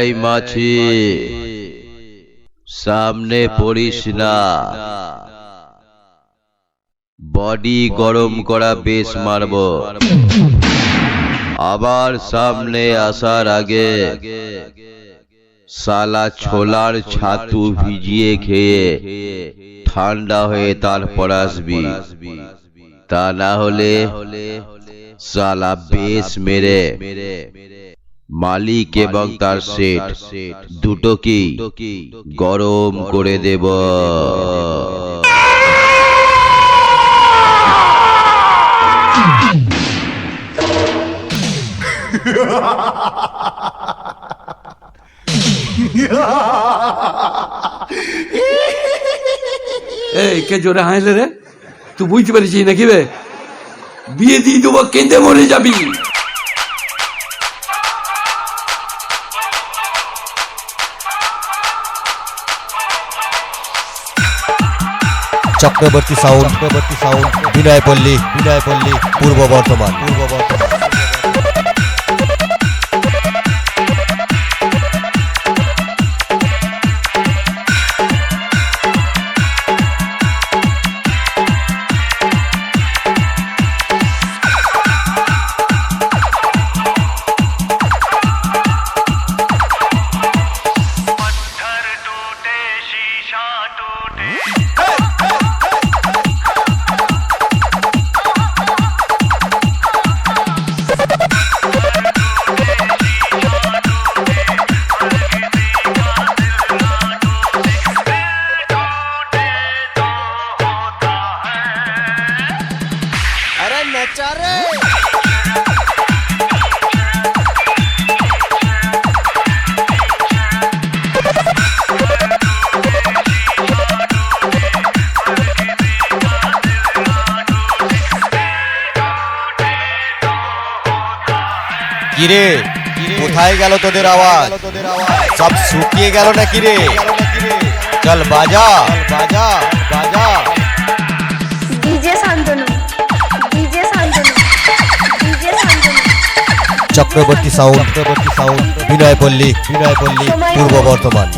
এই মাছি, সামনে পড়িস না। বডি গরম করা বেশ মারব। আবার সামনে আসার আগে শালা ছোলার ছাতু ভিজিয়ে খেয়ে ঠান্ডা হয়ে তারপর আসবি। তা না হলে শালা বেশ মেরে মালিক এবং তার সেট দুটোকেই গরম করে দেব। এই কে জোরে হাসলে রে? তুই বুঝতে পারছিস নাকি রে? বিয়ে দিয়ে দেবো, কেঁদে মরে যাবি। চক্রবর্তী সাউন্ড, বিনয়পল্লী, পূর্ব বর্ধমান। কিরে, কোথায় গেল তোদের আওয়াজ? সব শুকিয়ে গেল না কিরে? চল বাজা বাজা বাজা। DJ Shantanu, DJ Shantanu, DJ Shantanu. Chakraborty sound, Binaypalli, Purba Bardhaman.